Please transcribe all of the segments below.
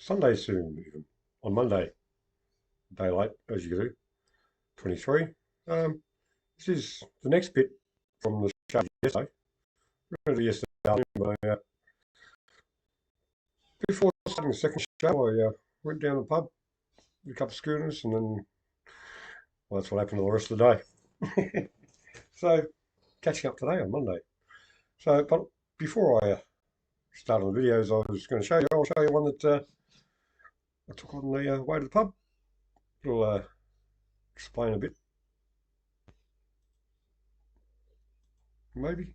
Sunday soon, even on Monday, day late as you do, 23. This is the next bit from the show yesterday. Really yesterday afternoon, but before starting the second show, I went down to the pub, did a couple of schooners, and then well, that's what happened to the rest of the day. So catching up today on Monday. So, but before I start on the videos I was going to show you, I'll show you one that I took on the way to the pub. It'll explain a bit, maybe.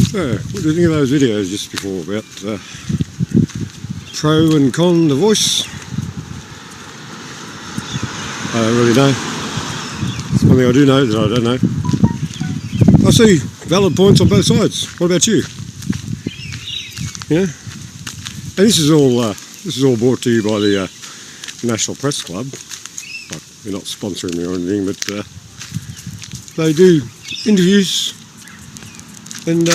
So, what do you think of those videos just before about pro and con the voice? I don't really know. It's one thing I do know that I don't know. I see valid points on both sides. What about you? Yeah, and this is all brought to you by the National Press Club. Like, they're not sponsoring me or anything, but they do interviews, and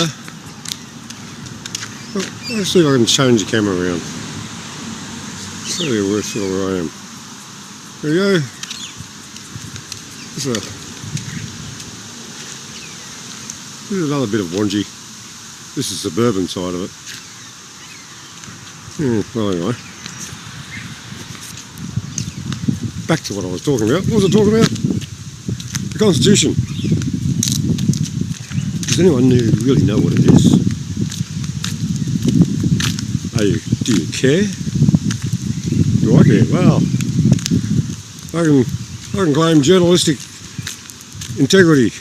well, let's see if I can change the camera around. So where I am. There we go. This is another bit of Wangi. This is the suburban side of it. Well, anyway. Back to what I was talking about. What was I talking about? The Constitution. Does anyone really know what it is? Do you care? Do I care? Well, I can claim journalistic integrity.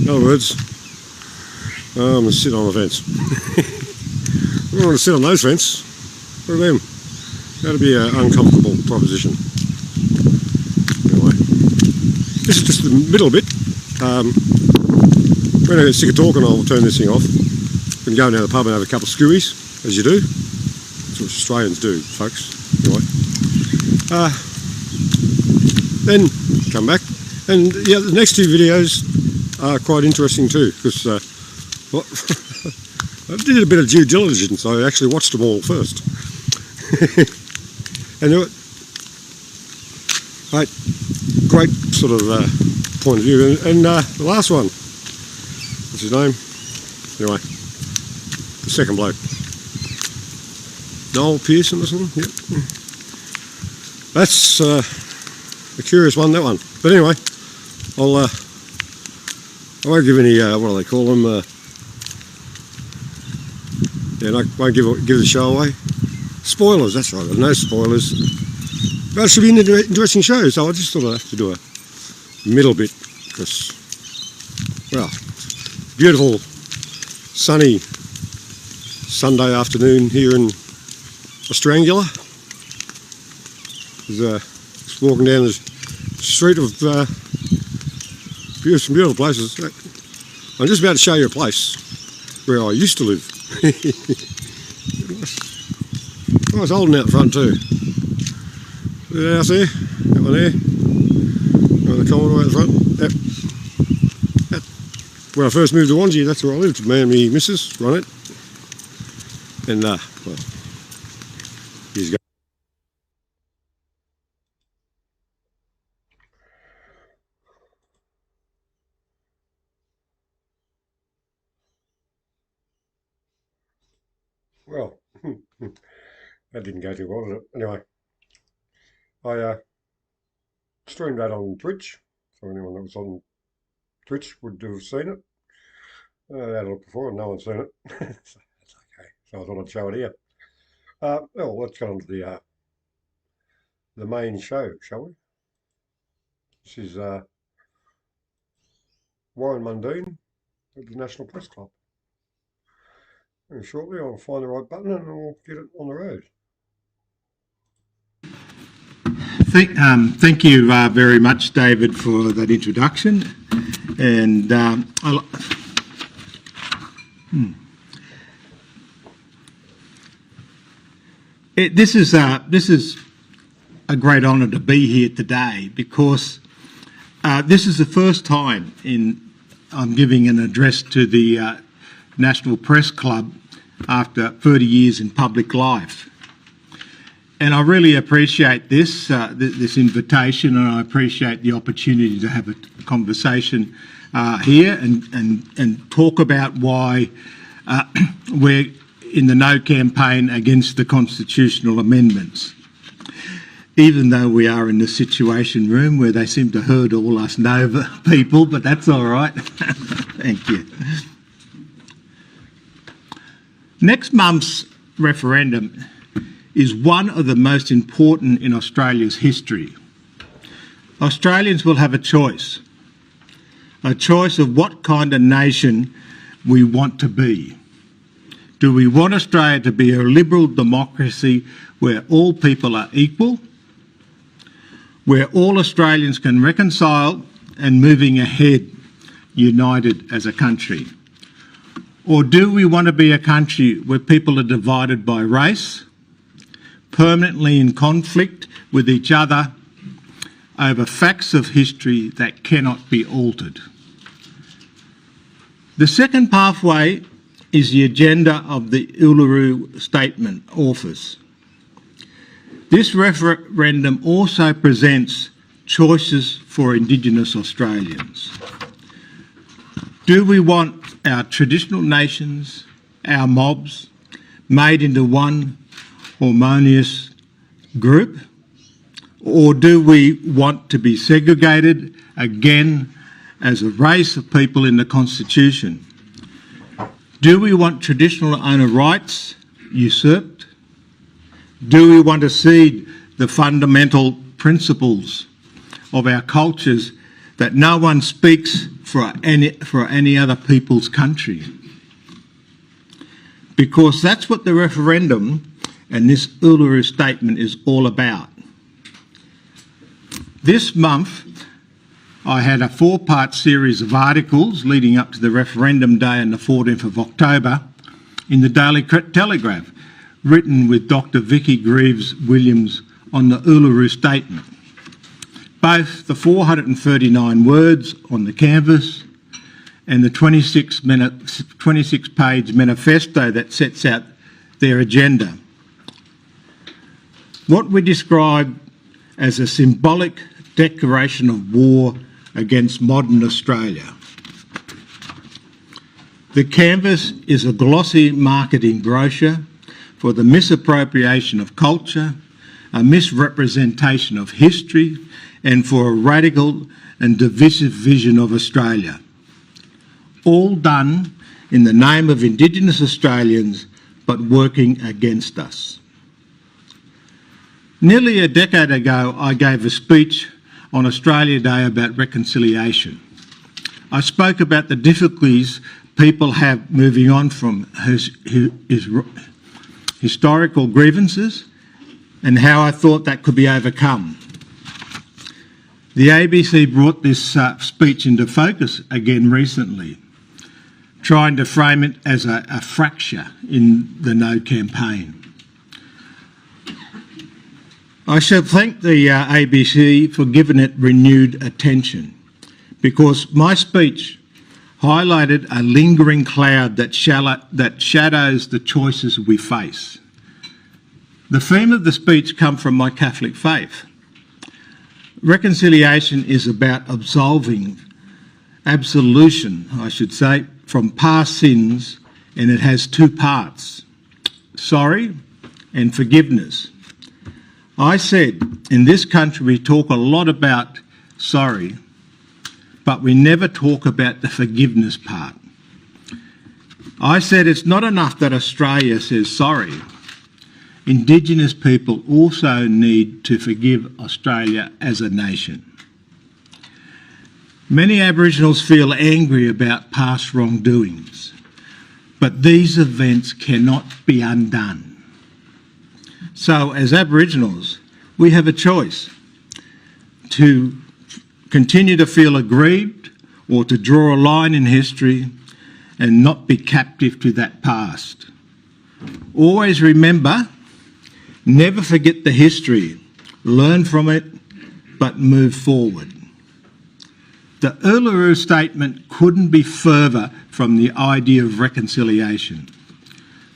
In other words, I'm going to sit on the fence. I don't want to sit on those fence. Look at them. That'll be an uncomfortable proposition. Anyway, this is just the middle bit. When I get sick of talking, I'll turn this thing off and go down to the pub and have a couple of skewies, as you do. That's what Australians do, folks. Anyway, then come back, and yeah, the next two videos are quite interesting too, because I did a bit of due diligence. I actually watched them all first. And right, great sort of point of view. And the last one, what's his name? Anyway, the second bloke, Noel Pearson or something. Yep. That's a curious one, that one. But anyway, I won't give any what do they call them? Yeah, I won't give the show away. Spoilers, that's right, no spoilers. But it should be an interesting show, so I just thought I'd have to do a middle bit, because, well, beautiful, sunny Sunday afternoon here in Austrangula. Just walking down the street of some beautiful places. I'm just about to show you a place where I used to live. Oh, it's holding out the front too. See the house there? That one there? The corridor out the front? Yep. When I first moved to Wangi, that's where I lived. Me and me missus run it. And, well, he's go. Well, that didn't go too well, did it? Anyway, I streamed that on Twitch, so anyone that was on Twitch would have seen it. I had a look before and no one's seen it. So that's okay. So I thought I'd show it here. Well, let's get on to the main show, shall we? This is Warren Mundine at the National Press Club. And shortly I'll find the right button and I'll get it on the road. Thank you very much, David, for that introduction. And this is a great honour to be here today, because this is the first time I'm giving an address to the National Press Club after 30 years in public life. And I really appreciate this this invitation, and I appreciate the opportunity to have a conversation here and talk about why we're in the No campaign against the constitutional amendments, even though we are in the Situation Room where they seem to herd all us Nova people, but that's all right. Thank you. Next month's referendum is one of the most important in Australia's history. Australians will have a choice of what kind of nation we want to be. Do we want Australia to be a liberal democracy where all people are equal, where all Australians can reconcile and moving ahead united as a country? Or do we want to be a country where people are divided by race, permanently in conflict with each other over facts of history that cannot be altered? The second pathway is the agenda of the Uluru Statement authors. This referendum also presents choices for Indigenous Australians. Do we want our traditional nations, our mobs, made into one harmonious group? Or do we want to be segregated again as a race of people in the Constitution? Do we want traditional owner rights usurped? Do we want to cede the fundamental principles of our cultures that no one speaks for any other people's country? Because that's what the referendum and this Uluru Statement is all about. This month, I had a 4-part series of articles leading up to the referendum day on the 14th of October in the Daily Telegraph, written with Dr. Vicky Greaves-Williams on the Uluru Statement. Both the 439 words on the canvas and the 26-page manifesto that sets out their agenda. What we describe as a symbolic declaration of war against modern Australia. The canvas is a glossy marketing brochure for the misappropriation of culture, a misrepresentation of history, and for a radical and divisive vision of Australia. All done in the name of Indigenous Australians, but working against us. Nearly a decade ago, I gave a speech on Australia Day about reconciliation. I spoke about the difficulties people have moving on from historical grievances and how I thought that could be overcome. The ABC brought this speech into focus again recently, trying to frame it as a fracture in the No campaign. I shall thank the ABC for giving it renewed attention, because my speech highlighted a lingering cloud that shadows the choices we face. The theme of the speech comes from my Catholic faith. Reconciliation is about absolution, I should say, from past sins, and it has 2 parts, sorry and forgiveness. I said, in this country we talk a lot about sorry, but we never talk about the forgiveness part. I said it's not enough that Australia says sorry. Indigenous people also need to forgive Australia as a nation. Many Aboriginals feel angry about past wrongdoings, but these events cannot be undone. So, as Aboriginals, we have a choice to continue to feel aggrieved or to draw a line in history and not be captive to that past. Always remember, never forget the history, learn from it, but move forward. The Uluru Statement couldn't be further from the idea of reconciliation.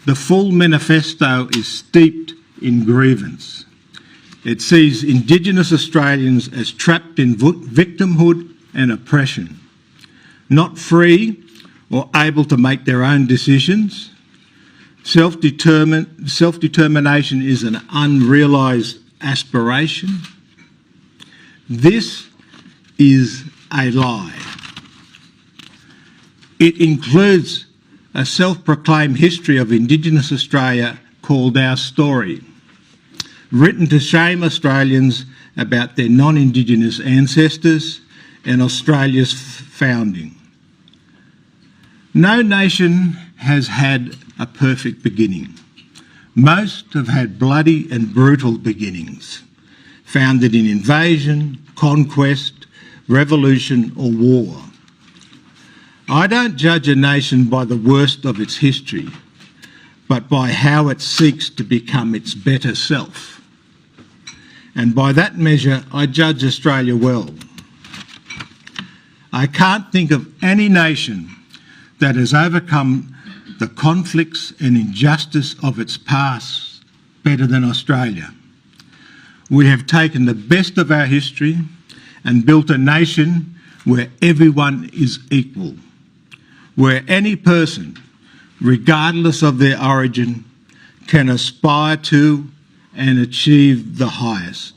The full manifesto is steeped in grievance. It sees Indigenous Australians as trapped in victimhood and oppression, not free or able to make their own decisions. Self-determination is an unrealised aspiration. This is a lie. It includes a self-proclaimed history of Indigenous Australia called Our Story, written to shame Australians about their non-Indigenous ancestors and Australia's founding. No nation has had a perfect beginning. Most have had bloody and brutal beginnings, founded in invasion, conquest, revolution or war. I don't judge a nation by the worst of its history, but by how it seeks to become its better self. And by that measure, I judge Australia well. I can't think of any nation that has overcome the conflicts and injustice of its past better than Australia. We have taken the best of our history and built a nation where everyone is equal, where any person, regardless of their origin, can aspire to and achieve the highest.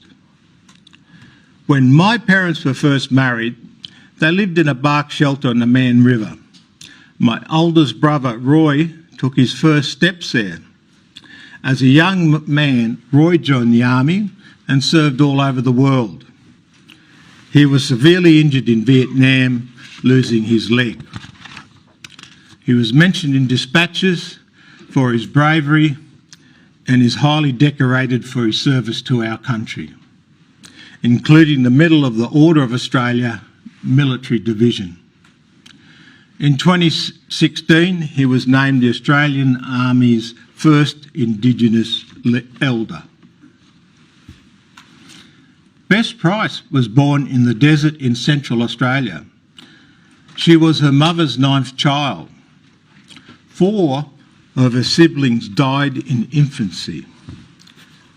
When my parents were first married, they lived in a bark shelter on the Man River. My oldest brother, Roy, took his first steps there. As a young man, Roy joined the army and served all over the world. He was severely injured in Vietnam, losing his leg. He was mentioned in dispatches for his bravery and is highly decorated for his service to our country, including the Medal of the Order of Australia Military Division. In 2016, he was named the Australian Army's first Indigenous Elder. Bess Price was born in the desert in Central Australia. She was her mother's 9th child. 4 of her siblings died in infancy.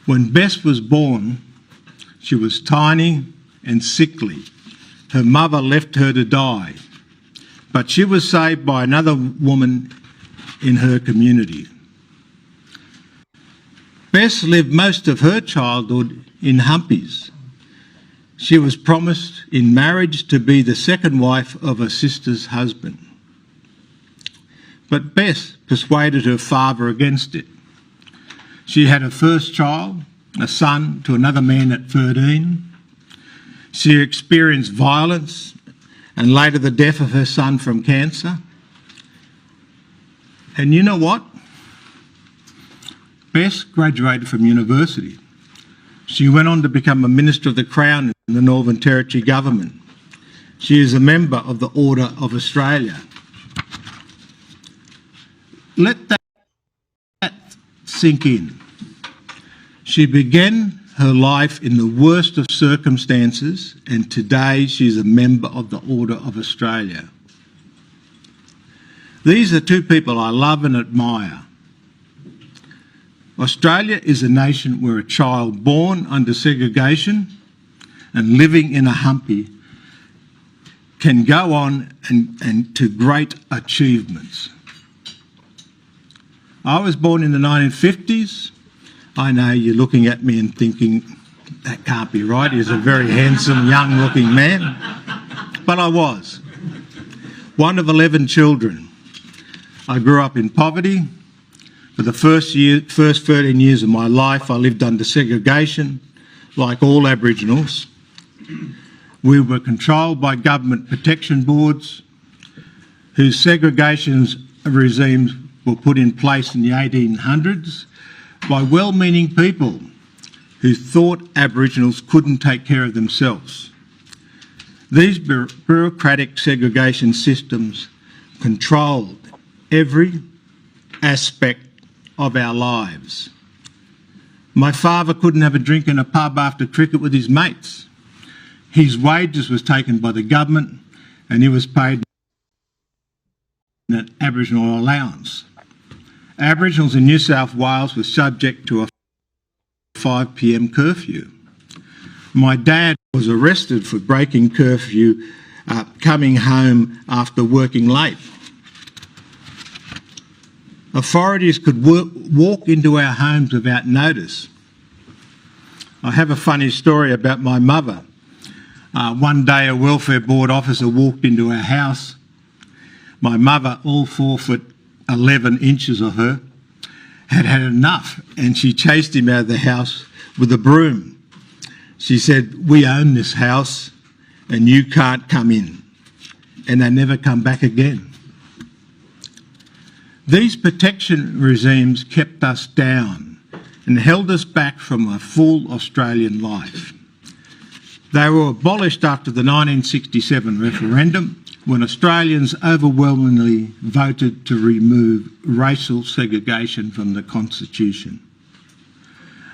When Bess was born, she was tiny and sickly. Her mother left her to die, but she was saved by another woman in her community. Bess lived most of her childhood in Humpies. She was promised in marriage to be the second wife of her sister's husband. But Bess persuaded her father against it. She had her first child, a son, to another man at 13. She experienced violence and later the death of her son from cancer. And you know what? Bess graduated from university. She went on to become a Minister of the Crown in the Northern Territory government. She is a member of the Order of Australia. Let that sink in. She began her life in the worst of circumstances, and today she is a member of the Order of Australia. These are two people I love and admire. Australia is a nation where a child born under segregation and living in a humpy can go on and to great achievements. I was born in the 1950s. I know you're looking at me and thinking, that can't be right. He's a very handsome, young-looking man. But I was. One of 11 children. I grew up in poverty. For the first 13 years of my life, I lived under segregation, like all Aboriginals. We were controlled by government protection boards, whose segregation regimes were put in place in the 1800s by well-meaning people who thought Aboriginals couldn't take care of themselves. These bureaucratic segregation systems controlled every aspect of our lives. My father couldn't have a drink in a pub after cricket with his mates. His wages was taken by the government and he was paid an Aboriginal allowance. Aboriginals in New South Wales were subject to a 5 p.m. curfew. My dad was arrested for breaking curfew, coming home after working late. Authorities could walk into our homes without notice. I have a funny story about my mother. One day a welfare board officer walked into our house. My mother, all 4'11" of her, had had enough, and she chased him out of the house with a broom. She said, "We own this house and you can't come in." And they never come back again. These protection regimes kept us down and held us back from a full Australian life. They were abolished after the 1967 referendum, when Australians overwhelmingly voted to remove racial segregation from the Constitution,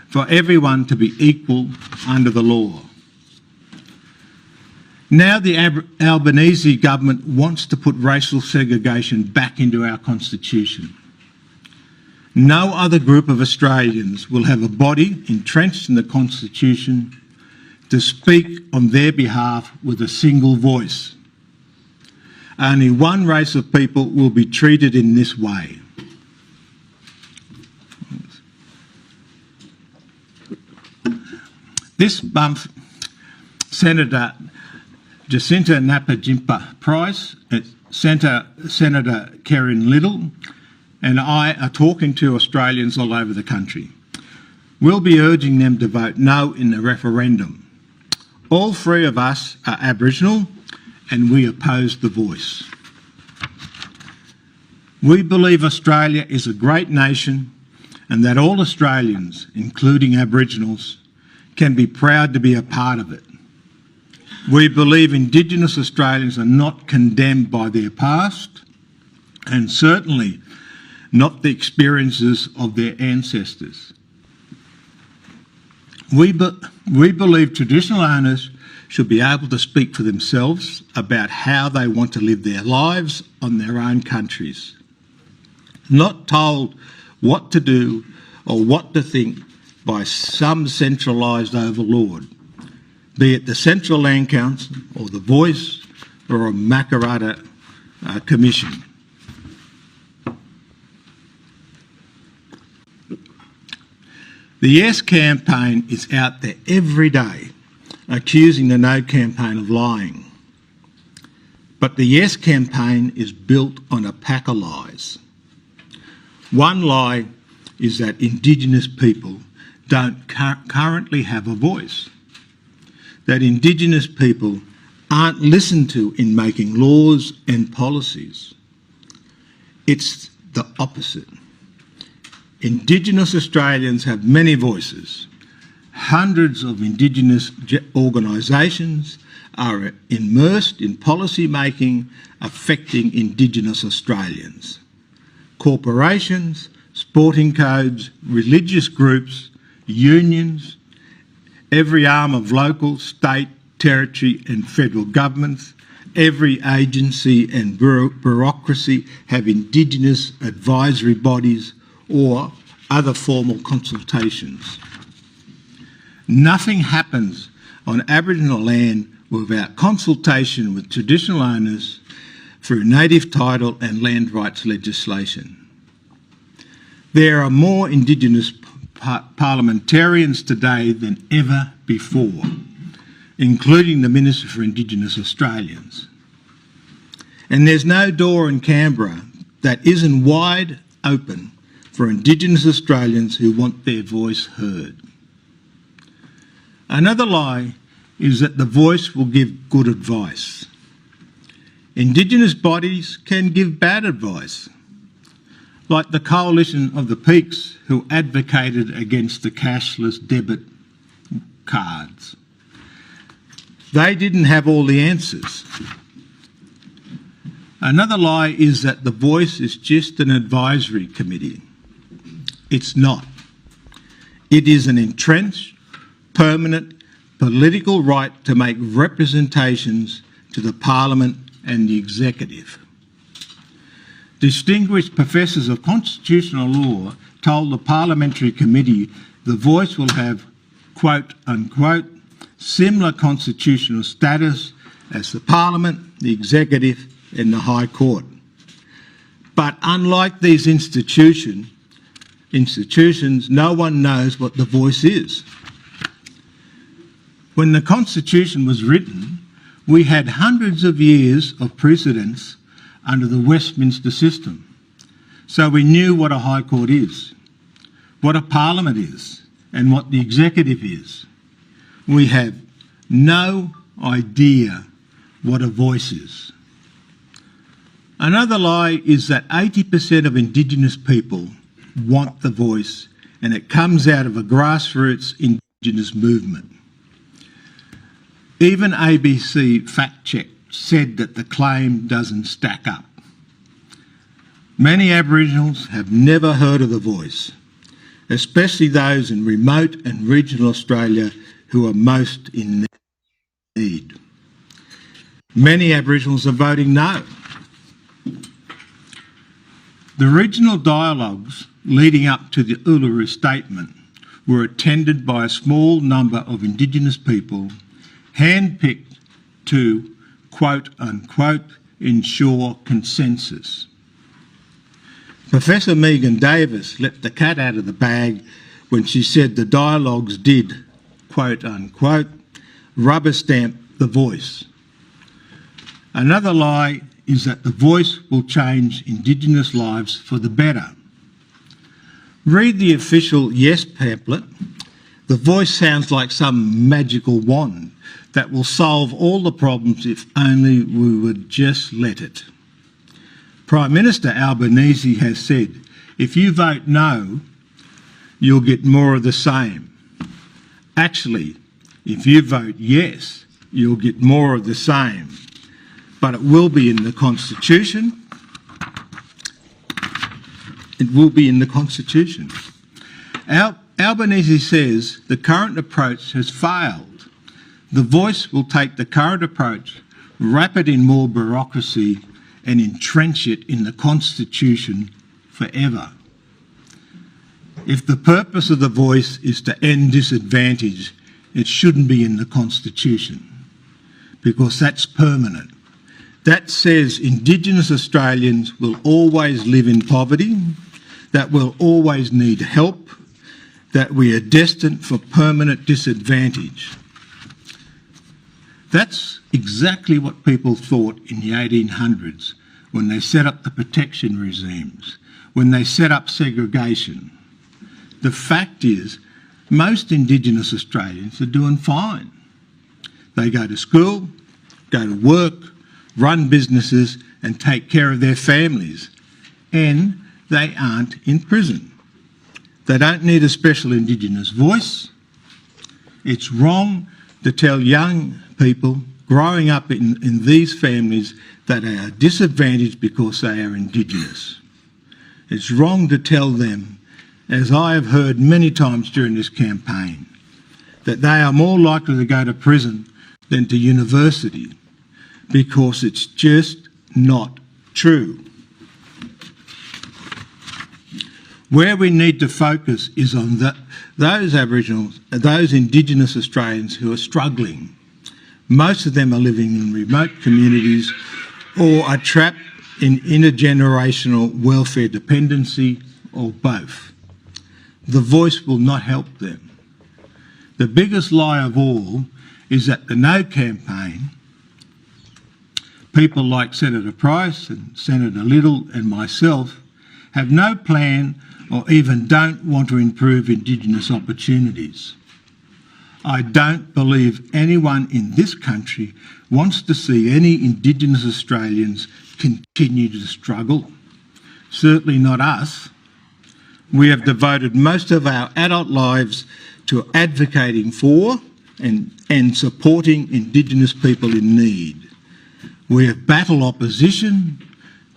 for everyone to be equal under the law. Now the Albanese government wants to put racial segregation back into our Constitution. No other group of Australians will have a body entrenched in the Constitution to speak on their behalf with a single voice. Only one race of people will be treated in this way. This month, Senator Jacinta Napajimpa Price, Senator Karen Little and I are talking to Australians all over the country. We'll be urging them to vote no in the referendum. All three of us are Aboriginal and we oppose the voice. We believe Australia is a great nation and that all Australians, including Aboriginals, can be proud to be a part of it. We believe Indigenous Australians are not condemned by their past and certainly not the experiences of their ancestors. We believe traditional owners should be able to speak for themselves about how they want to live their lives on their own countries, not told what to do or what to think by some centralised overlord, be it the Central Land Council or the Voice or a Makarrata Commission. The Yes campaign is out there every day accusing the No campaign of lying. But the Yes campaign is built on a pack of lies. One lie is that Indigenous people don't currently have a voice, that Indigenous people aren't listened to in making laws and policies. It's the opposite. Indigenous Australians have many voices. Hundreds of Indigenous organisations are immersed in policy making affecting Indigenous Australians. Corporations, sporting codes, religious groups, unions, every arm of local, state, territory and federal governments, every agency and bureaucracy have Indigenous advisory bodies or other formal consultations. Nothing happens on Aboriginal land without consultation with traditional owners through native title and land rights legislation. There are more Indigenous parliamentarians today than ever before, including the Minister for Indigenous Australians. And there's no door in Canberra that isn't wide open for Indigenous Australians who want their voice heard. Another lie is that the Voice will give good advice. Indigenous bodies can give bad advice, like the Coalition of the Peaks, who advocated against the cashless debit cards. They didn't have all the answers. Another lie is that the Voice is just an advisory committee. It's not. It is an entrenched, permanent political right to make representations to the Parliament and the Executive. Distinguished professors of constitutional law told the parliamentary committee the voice will have, quote unquote, similar constitutional status as the Parliament, the Executive and the High Court. But unlike these institutions, no one knows what the voice is. When the Constitution was written, we had hundreds of years of precedents under the Westminster system. So we knew what a High Court is, what a Parliament is, and what the Executive is. We have no idea what a voice is. Another lie is that 80% of Indigenous people want the voice, and it comes out of a grassroots Indigenous movement. Even ABC Fact Check said that the claim doesn't stack up. Many Aboriginals have never heard of the voice, especially those in remote and regional Australia who are most in need. Many Aboriginals are voting no. The regional dialogues leading up to the Uluru Statement were attended by a small number of Indigenous people handpicked to, quote unquote, ensure consensus. Professor Megan Davis let the cat out of the bag when she said the dialogues did, quote unquote, rubber stamp the voice. Another lie is that the voice will change Indigenous lives for the better. Read the official Yes pamphlet. The voice sounds like some magical wand that will solve all the problems if only we would just let it. Prime Minister Albanese has said, if you vote no, you'll get more of the same. Actually, if you vote yes, you'll get more of the same. But it will be in the Constitution. It will be in the Constitution. Albanese says the current approach has failed. The voice will take the current approach, wrap it in more bureaucracy and entrench it in the Constitution forever. If the purpose of the voice is to end disadvantage, it shouldn't be in the Constitution, because that's permanent. That says Indigenous Australians will always live in poverty, that we'll always need help, that we are destined for permanent disadvantage. That's exactly what people thought in the 1800s when they set up the protection regimes, when they set up segregation. The fact is, most Indigenous Australians are doing fine. They go to school, go to work, run businesses and take care of their families, and they aren't in prison. They don't need a special Indigenous voice. It's wrong to tell young people growing up in these families that they are disadvantaged because they are Indigenous. It's wrong to tell them, as I have heard many times during this campaign, that they are more likely to go to prison than to university, because it's just not true. Where we need to focus is on those Aboriginals, those Indigenous Australians who are struggling. Most of them are living in remote communities or are trapped in intergenerational welfare dependency, or both. The voice will not help them. The biggest lie of all is that the No campaign, people like Senator Price and Senator Little and myself, have no plan or even don't want to improve Indigenous opportunities. I don't believe anyone in this country wants to see any Indigenous Australians continue to struggle. Certainly not us. We have devoted most of our adult lives to advocating for and supporting Indigenous people in need. We have battled opposition,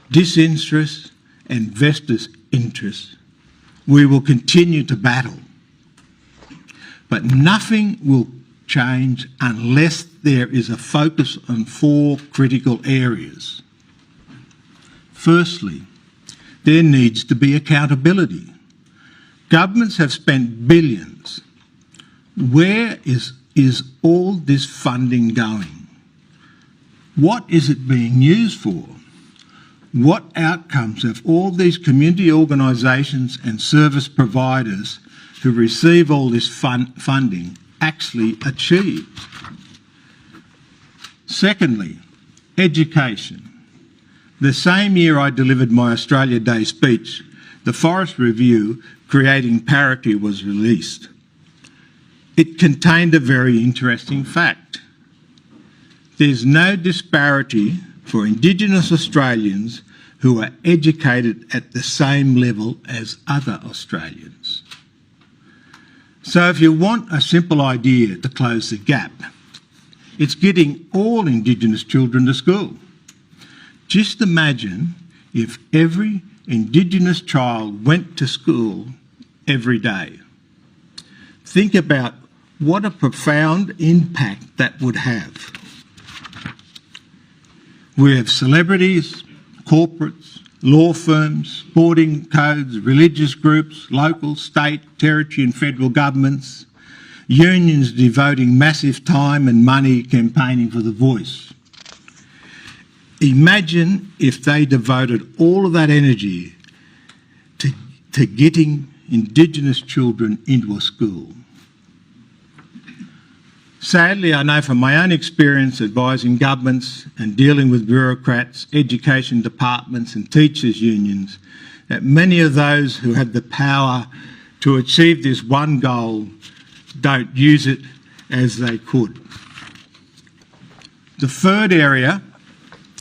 disinterest and vested interests. We will continue to battle. But nothing will change unless there is a focus on 4 critical areas. Firstly, there needs to be accountability. Governments have spent billions. Where is all this funding going? What is it being used for? What outcomes have all these community organisations and service providers who receive all this funding actually achieved? Secondly, education. The same year I delivered my Australia Day speech, the Forest Review, Creating Parity, was released. It contained a very interesting fact. There's no disparity for Indigenous Australians who are educated at the same level as other Australians. So if you want a simple idea to close the gap, it's getting all Indigenous children to school. Just imagine if every Indigenous child went to school every day. Think about what a profound impact that would have. We have celebrities, corporates, law firms, sporting codes, religious groups, local, state, territory and federal governments, unions devoting massive time and money campaigning for the voice. Imagine if they devoted all of that energy to getting Indigenous children into a school. Sadly, I know from my own experience advising governments and dealing with bureaucrats, education departments and teachers' unions, that many of those who have the power to achieve this one goal don't use it as they could. The third area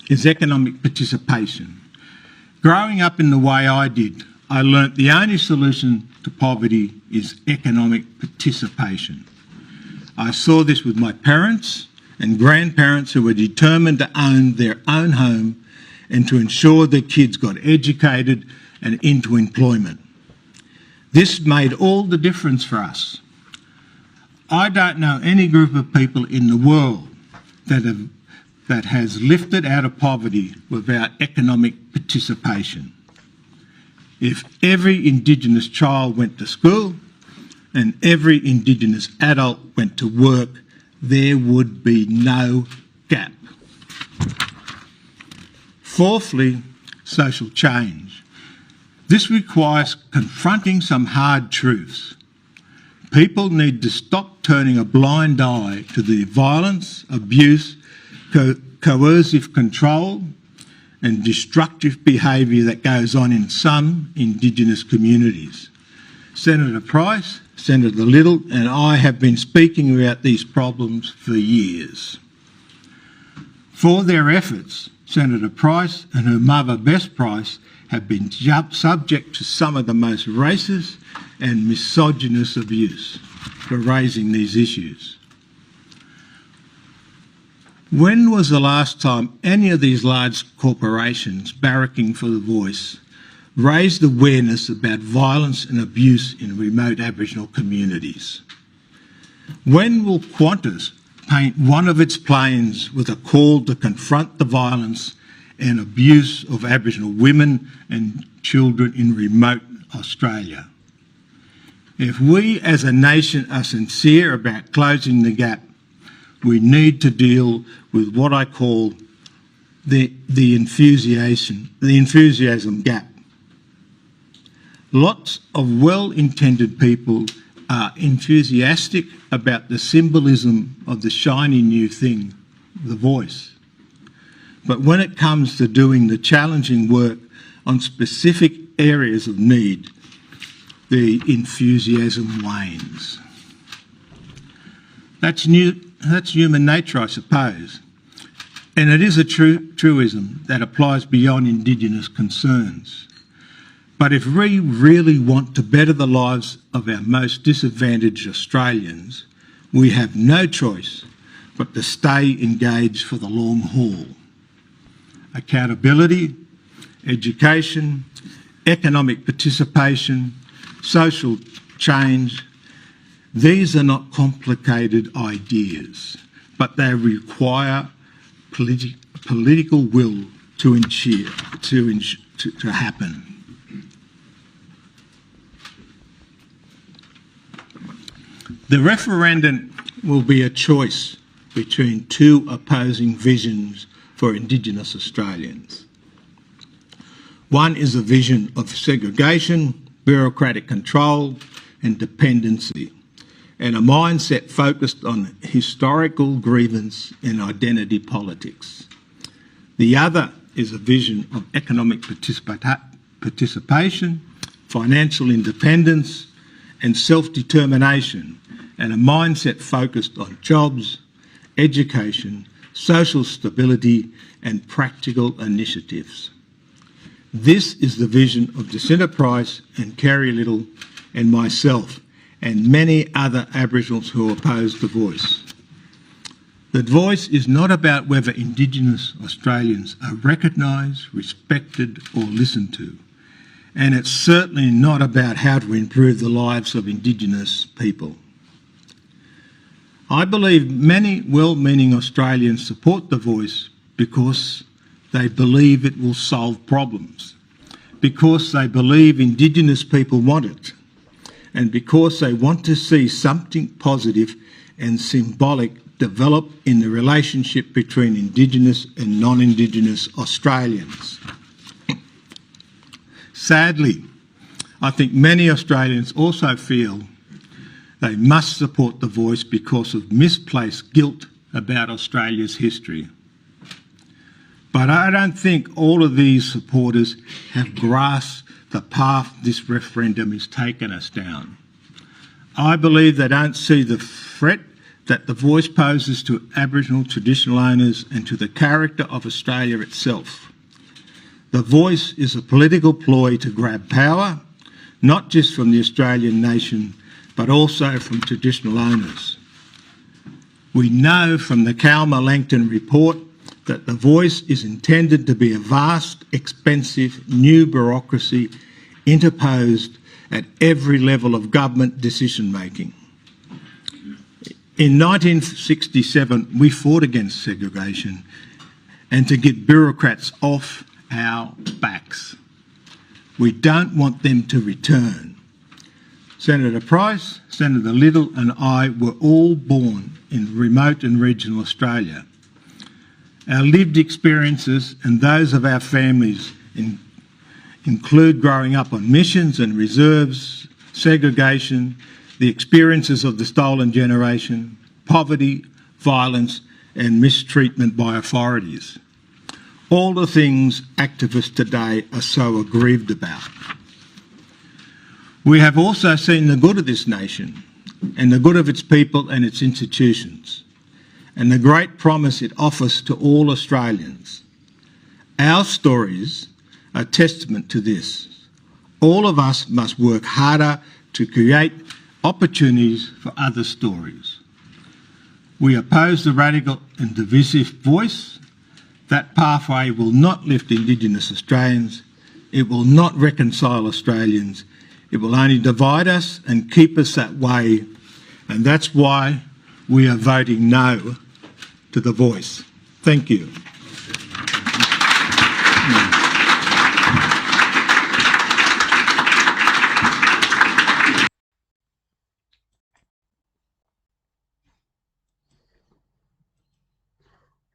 is economic participation. Growing up in the way I did, I learnt the only solution to poverty is economic participation. I saw this with my parents and grandparents who were determined to own their own home and to ensure their kids got educated and into employment. This made all the difference for us. I don't know any group of people in the world that has lifted out of poverty without economic participation. If every Indigenous child went to school and every Indigenous adult went to work, there would be no gap. Fourthly, social change. This requires confronting some hard truths. People need to stop turning a blind eye to the violence, abuse, coercive control and destructive behaviour that goes on in some Indigenous communities. Senator Price, Senator Little and I have been speaking about these problems for years. For their efforts, Senator Price and her mother Bess Price have been subject to some of the most racist and misogynist abuse for raising these issues. When was the last time any of these large corporations barracking for the voice raised awareness about violence and abuse in remote Aboriginal communities? When will Qantas paint one of its planes with a call to confront the violence and abuse of Aboriginal women and children in remote Australia? If we as a nation are sincere about closing the gap, we need to deal with what I call the enthusiasm gap. Lots of well-intended people are enthusiastic about the symbolism of the shiny new thing, the voice. But when it comes to doing the challenging work on specific areas of need, the enthusiasm wanes. That's human nature, I suppose. And it is a truism that applies beyond Indigenous concerns. But if we really want to better the lives of our most disadvantaged Australians, we have no choice but to stay engaged for the long haul. Accountability, education, economic participation, social change, these are not complicated ideas, but they require political will to happen. The referendum will be a choice between two opposing visions for Indigenous Australians. One is a vision of segregation, bureaucratic control and dependency, and a mindset focused on historical grievance and identity politics. The other is a vision of economic participation, financial independence and self-determination, and a mindset focused on jobs, education, social stability and practical initiatives. This is the vision of Jacinta Price and Kerry Little and myself and many other Aboriginals who oppose the Voice. The Voice is not about whether Indigenous Australians are recognised, respected or listened to, and it's certainly not about how to improve the lives of Indigenous people. I believe many well-meaning Australians support the Voice because they believe it will solve problems, because they believe Indigenous people want it, and because they want to see something positive and symbolic develop in the relationship between Indigenous and non-Indigenous Australians. Sadly, I think many Australians also feel they must support the Voice because of misplaced guilt about Australia's history. But I don't think all of these supporters have grasped the path this referendum has taken us down. I believe they don't see the threat that the Voice poses to Aboriginal traditional owners and to the character of Australia itself. The Voice is a political ploy to grab power, not just from the Australian nation, but also from traditional owners. We know from the Kalma-Langton report that the Voice is intended to be a vast, expensive, new bureaucracy interposed at every level of government decision-making. In 1967, we fought against segregation and to get bureaucrats off our backs. We don't want them to return. Senator Price, Senator Little and I were all born in remote and regional Australia. Our lived experiences and those of our families include growing up on missions and reserves, segregation, the experiences of the stolen generation, poverty, violence and mistreatment by authorities. All the things activists today are so aggrieved about. We have also seen the good of this nation and the good of its people and its institutions, and the great promise it offers to all Australians. Our stories are testament to this. All of us must work harder to create opportunities for other stories. We oppose the radical and divisive Voice. That pathway will not lift Indigenous Australians. It will not reconcile Australians. It will only divide us and keep us that way. And that's why we are voting no to the Voice. Thank you.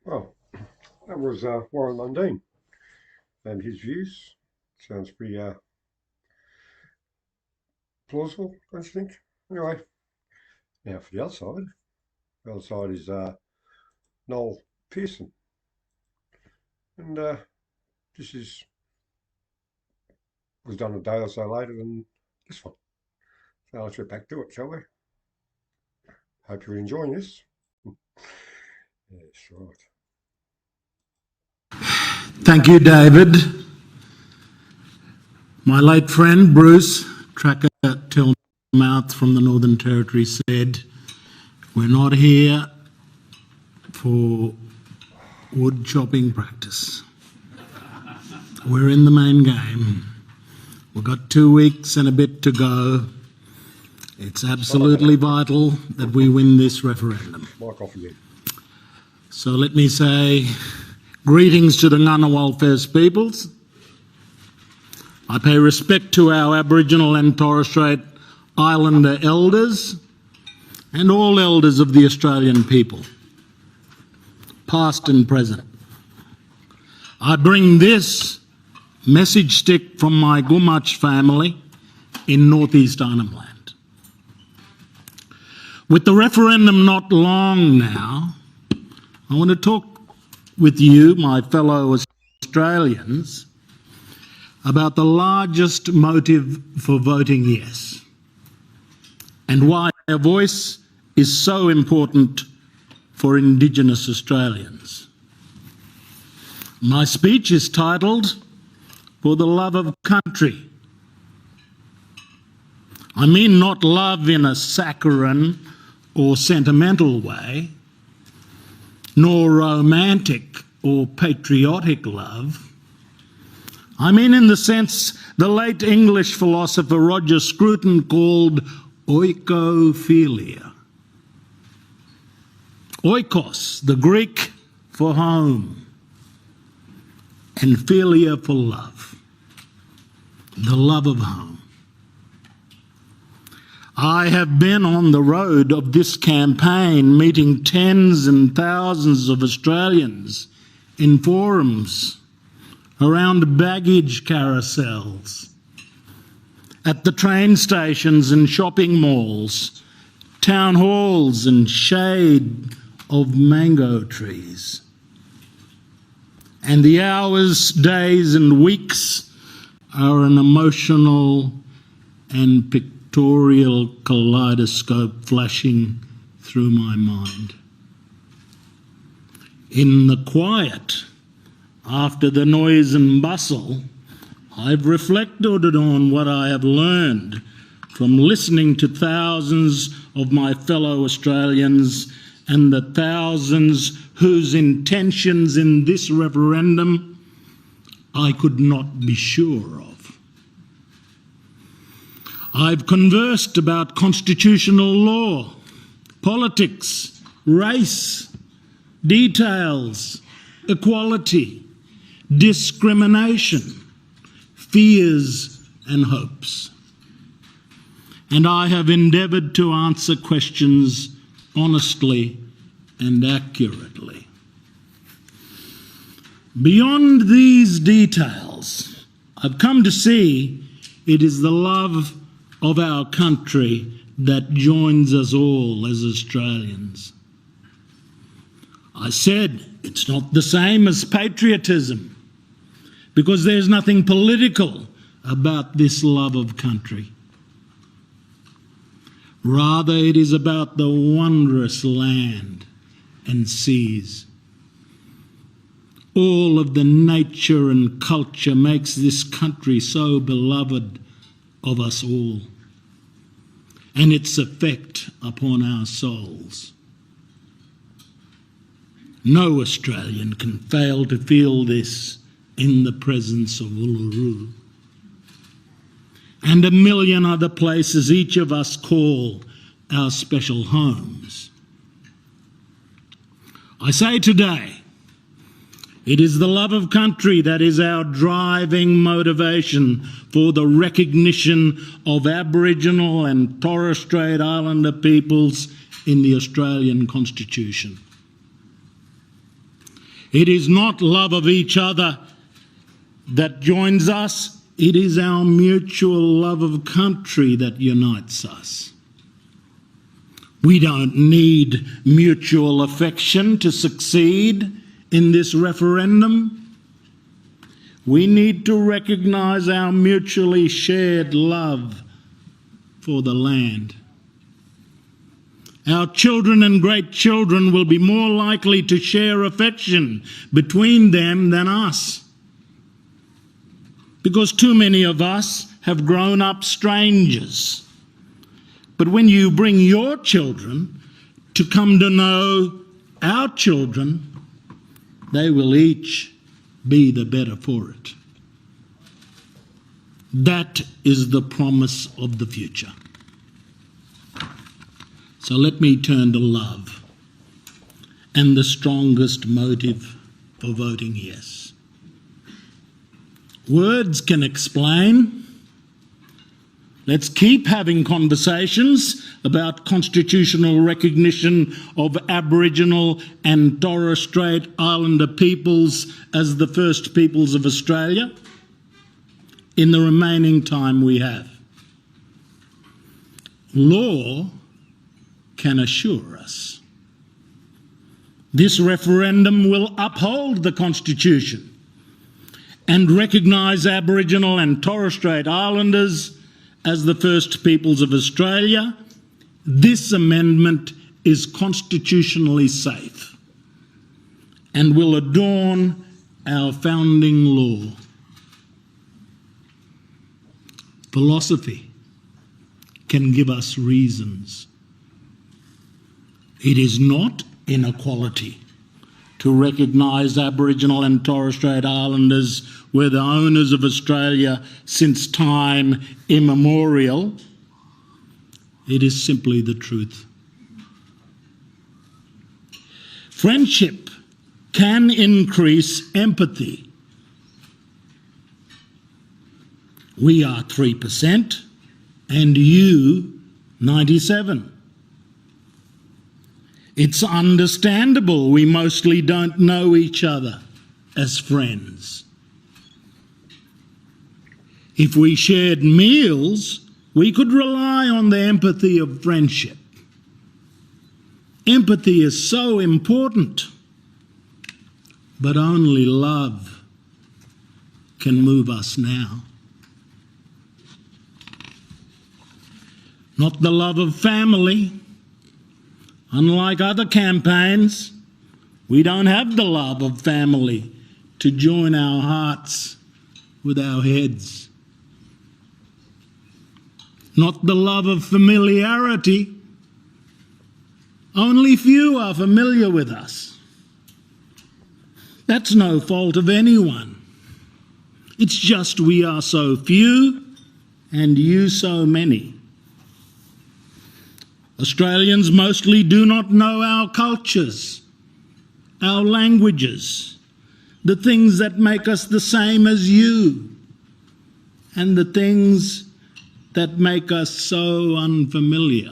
Well, that was Warren Mundine and his views. Sounds pretty plausible, don't you think? Anyway, now for the other side. The other side is Noel Pearson. And this was done a day or so later than this one. So let's get back to it, shall we? Hope you're enjoying this. Yes, right. Thank you, David. My late friend Bruce Tracker Tillmouth from the Northern Territory said, "We're not here for wood chopping practice. We're in the main game. We've got 2 weeks and a bit to go. It's absolutely vital that we win this referendum." Mic off again. So let me say greetings to the Ngunnawal First Peoples. I pay respect to our Aboriginal and Torres Strait Islander elders and all elders of the Australian people, past and present. I bring this message stick from my Gumatj family in northeast Arnhem Land. With the referendum not long now, I want to talk with you, my fellow Australians, about the largest motive for voting yes and why our voice is so important for Indigenous Australians. My speech is titled, "For the Love of Country." I mean not love in a saccharine or sentimental way, nor romantic or patriotic love. I mean in the sense the late English philosopher Roger Scruton called oikophilia. Oikos, the Greek for home, and philia for love, the love of home. I have been on the road of this campaign, meeting tens and thousands of Australians in forums, around baggage carousels, at the train stations and shopping malls, town halls and shade of mango trees. And the hours, days and weeks are an emotional and pictorial kaleidoscope flashing through my mind. In the quiet, after the noise and bustle, I've reflected on what I have learned from listening to thousands of my fellow Australians and the thousands whose intentions in this referendum I could not be sure of. I've conversed about constitutional law, politics, race, details, equality, discrimination, fears and hopes. And I have endeavoured to answer questions honestly and accurately. Beyond these details, I've come to see it is the love of our country that joins us all as Australians. I said it's not the same as patriotism, because there's nothing political about this love of country. Rather, it is about the wondrous land and seas. All of the nature and culture makes this country so beloved of us all, and its effect upon our souls. No Australian can fail to feel this in the presence of Uluru and a million other places each of us call our special homes. I say today, it is the love of country that is our driving motivation for the recognition of Aboriginal and Torres Strait Islander peoples in the Australian Constitution. It is not love of each other that joins us, it is our mutual love of country that unites us. We don't need mutual affection to succeed in this referendum. We need to recognise our mutually shared love for the land. Our children and great children will be more likely to share affection between them than us, because too many of us have grown up strangers. But when you bring your children to come to know our children, they will each be the better for it. That is the promise of the future. So let me turn to love and the strongest motive for voting yes. Words can explain, Let's keep having conversations about constitutional recognition of Aboriginal and Torres Strait Islander peoples as the first peoples of Australia in the remaining time we have. Law can assure us. This referendum will uphold the Constitution and recognise Aboriginal and Torres Strait Islanders as the first peoples of Australia. This amendment is constitutionally safe and will adorn our founding law. Philosophy can give us reasons. It is not inequality to recognise Aboriginal and Torres Strait Islanders were the owners of Australia since time immemorial. It is simply the truth. Friendship can increase empathy. We are 3% and you 97%. It's understandable we mostly don't know each other as friends. If we shared meals, we could rely on the empathy of friendship. Empathy is so important, but only love can move us now. Not the love of family. Unlike other campaigns, we don't have the love of family to join our hearts with our heads. Not the love of familiarity. Only few are familiar with us. That's no fault of anyone. It's just we are so few and you so many. Australians mostly do not know our cultures, our languages, the things that make us the same as you, and the things that make us so unfamiliar,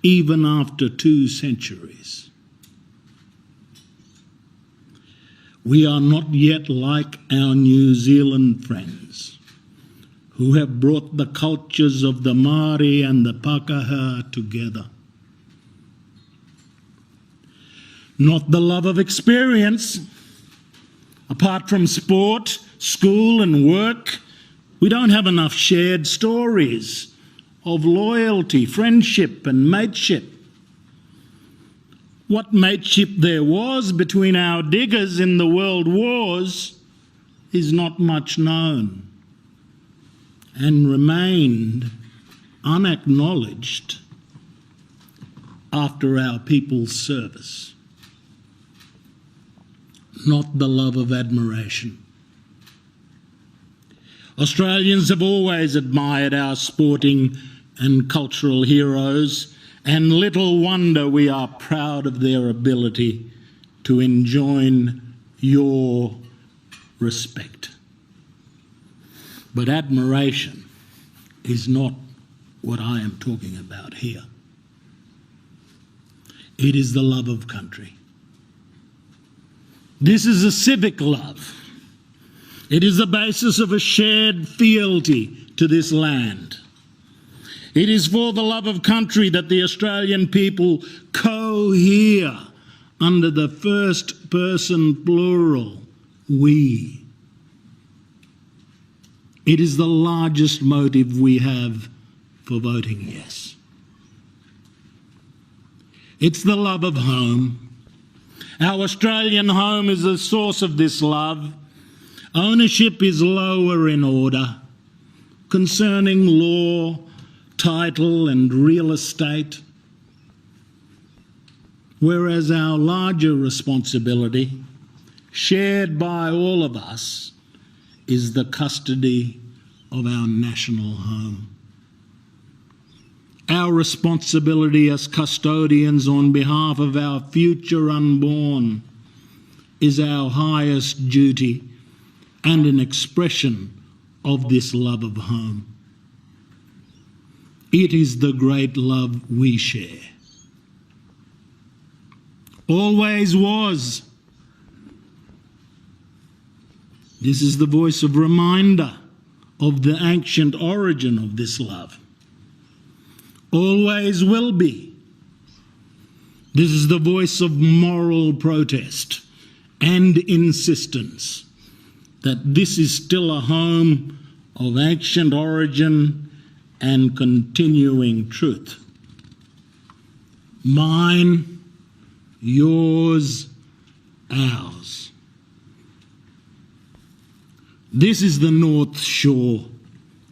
even after 2 centuries. We are not yet like our New Zealand friends, who have brought the cultures of the Māori and the Pākehā together. Not the love of experience. Apart from sport, school and work, we don't have enough shared stories of loyalty, friendship and mateship. What mateship there was between our diggers in the world wars is not much known, and remained unacknowledged after our people's service. Not the love of admiration. Australians have always admired our sporting and cultural heroes, and little wonder we are proud of their ability to enjoin your respect. But admiration is not what I am talking about here. It is the love of country. This is a civic love. It is the basis of a shared fealty to this land. It is for the love of country that the Australian people cohere under the first person plural, we. It is the largest motive we have for voting yes. It's the love of home. Our Australian home is the source of this love. Ownership is lower in order concerning law, title and real estate, whereas our larger responsibility, shared by all of us, is the custody of our national home. Our responsibility as custodians on behalf of our future unborn is our highest duty and an expression of this love of home. It is the great love we share. Always was. This is the voice of reminder of the ancient origin of this love. Always will be. This is the voice of moral protest and insistence that this is still a home of ancient origin and continuing truth. Mine, yours, ours. This is the North Shore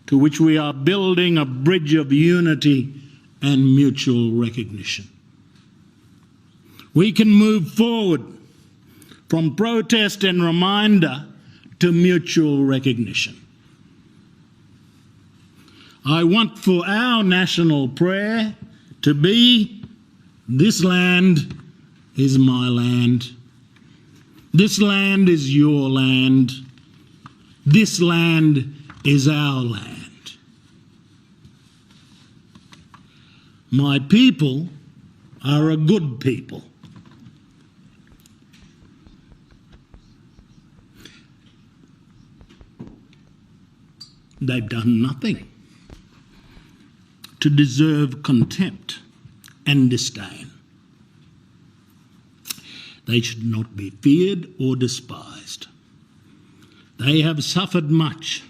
to which we are building a bridge of unity and mutual recognition. We can move forward from protest and reminder to mutual recognition. I want for our national prayer to be, this land is my land. This land is your land. This land is our land. My people are a good people. They've done nothing to deserve contempt and disdain. They should not be feared or despised. They have suffered much.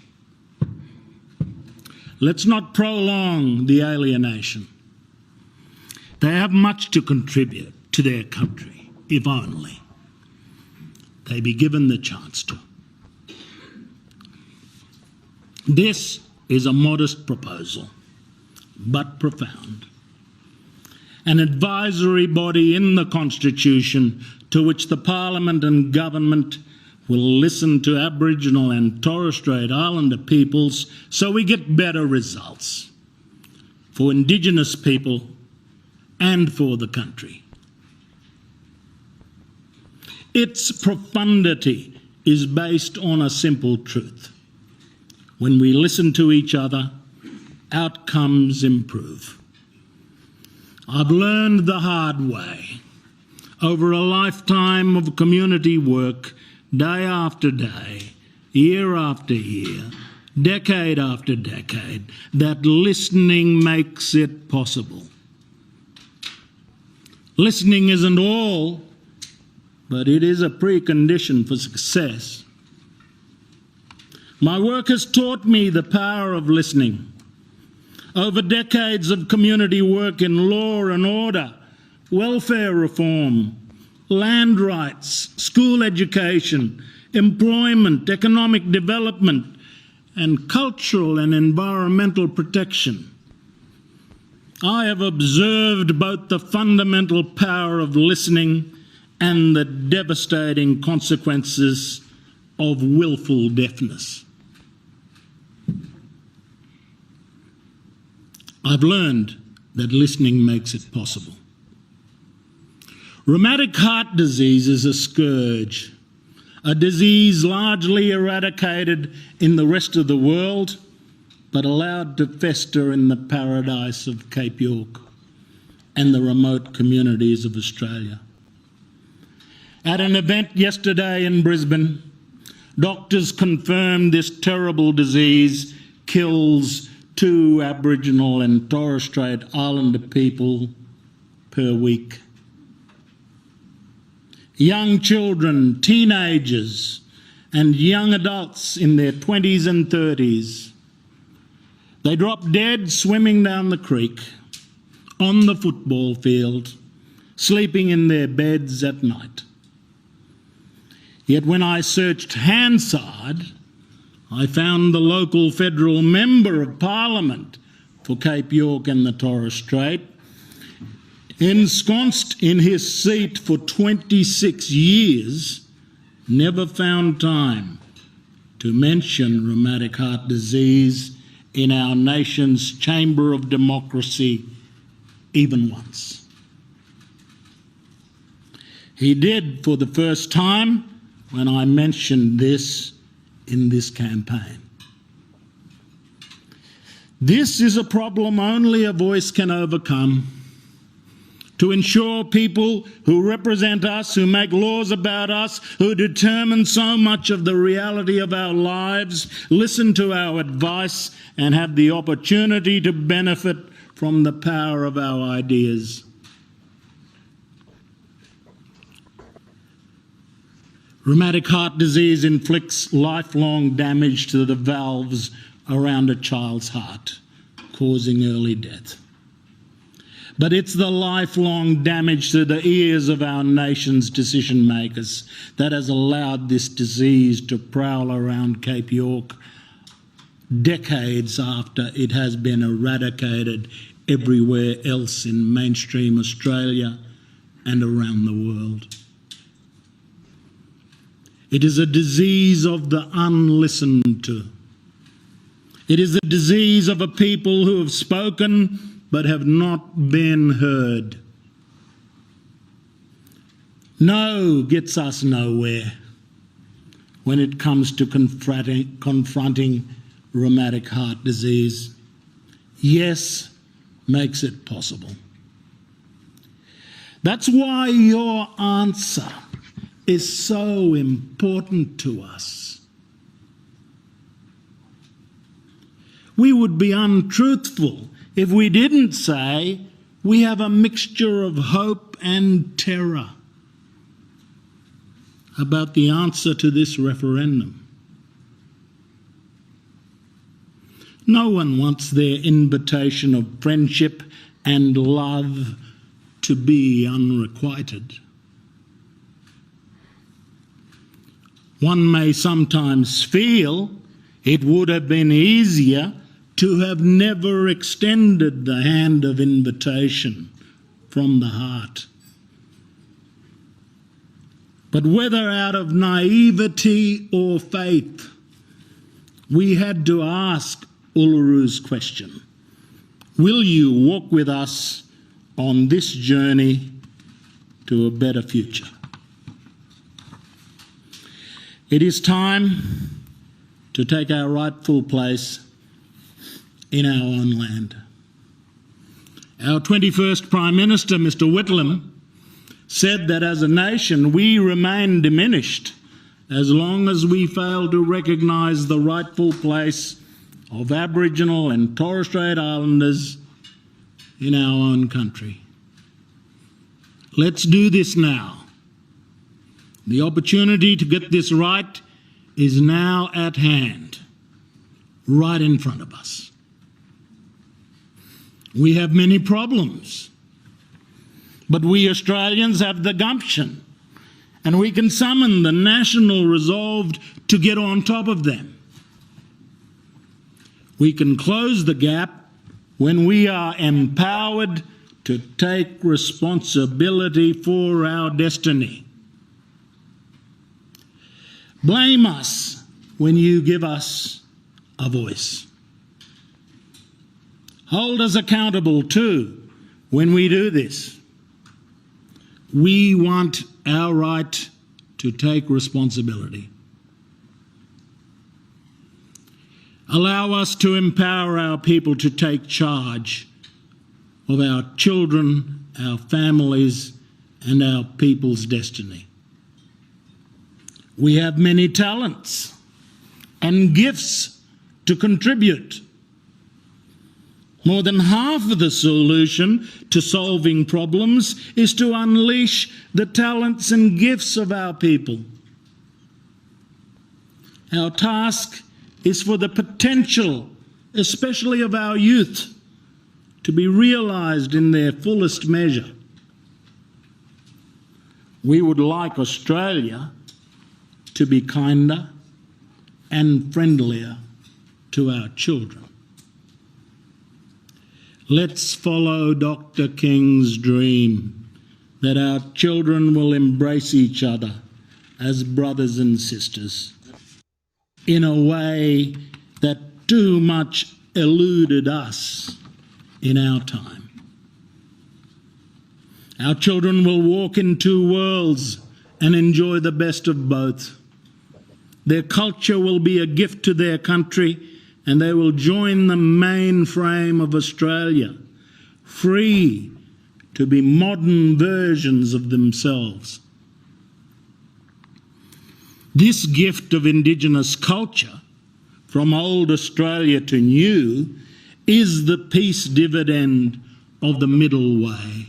Let's not prolong the alienation. They have much to contribute to their country, if only they be given the chance to. This is a modest proposal, but profound. An advisory body in the Constitution to which the Parliament and Government will listen to Aboriginal and Torres Strait Islander peoples so we get better results for Indigenous people and for the country. Its profundity is based on a simple truth. When we listen to each other, outcomes improve. I've learned the hard way over a lifetime of community work, day after day, year after year, decade after decade, that listening makes it possible. Listening isn't all, but it is a precondition for success. My work has taught me the power of listening. Over decades of community work in law and order, welfare reform, land rights, school education, employment, economic development, and cultural and environmental protection, I have observed both the fundamental power of listening and the devastating consequences of willful deafness. I've learned that listening makes it possible. Rheumatic heart disease is a scourge, a disease largely eradicated in the rest of the world, but allowed to fester in the paradise of Cape York and the remote communities of Australia. At an event yesterday in Brisbane, doctors confirmed this terrible disease kills 2 Aboriginal and Torres Strait Islander people per week. Young children, teenagers, and young adults in their 20s and 30s, they drop dead swimming down the creek, on the football field, sleeping in their beds at night. Yet when I searched Hansard, I found the local federal member of Parliament for Cape York and the Torres Strait, ensconced in his seat for 26 years, never found time to mention rheumatic heart disease in our nation's chamber of democracy even once. He did for the first time when I mentioned this in this campaign. This is a problem only a voice can overcome. To ensure people who represent us, who make laws about us, who determine so much of the reality of our lives, listen to our advice and have the opportunity to benefit from the power of our ideas. Rheumatic heart disease inflicts lifelong damage to the valves around a child's heart, causing early death. But it's the lifelong damage to the ears of our nation's decision makers that has allowed this disease to prowl around Cape York decades after it has been eradicated everywhere else in mainstream Australia and around the world. It is a disease of the unlistened to. It is a disease of a people who have spoken but have not been heard. No gets us nowhere when it comes to confronting rheumatic heart disease. Yes makes it possible. That's why your answer is so important to us. We would be untruthful if we didn't say we have a mixture of hope and terror about the answer to this referendum. No one wants their invitation of friendship and love to be unrequited. One may sometimes feel it would have been easier to have never extended the hand of invitation from the heart. But whether out of naivety or faith, we had to ask Uluru's question: will you walk with us on this journey to a better future? It is time to take our rightful place in our own land. Our 21st Prime Minister, Mr Whitlam, said that as a nation we remain diminished as long as we fail to recognise the rightful place of Aboriginal and Torres Strait Islanders in our own country. Let's do this now. The opportunity to get this right is now at hand, right in front of us. We have many problems, but we Australians have the gumption, and we can summon the national resolve to get on top of them. We can close the gap when we are empowered to take responsibility for our destiny. Blame us when you give us a voice. Hold us accountable too when we do this. We want our right to take responsibility. Allow us to empower our people to take charge of our children, our families, and our people's destiny. We have many talents and gifts to contribute. More than half of the solution to solving problems is to unleash the talents and gifts of our people. Our task is for the potential, especially of our youth, to be realised in their fullest measure. We would like Australia to be kinder and friendlier to our children. Let's follow Dr. King's dream that our children will embrace each other as brothers and sisters in a way that too much eluded us in our time. Our children will walk in two worlds and enjoy the best of both. Their culture will be a gift to their country, and they will join the mainframe of Australia, free to be modern versions of themselves. This gift of Indigenous culture, from old Australia to new, is the peace dividend of the middle way.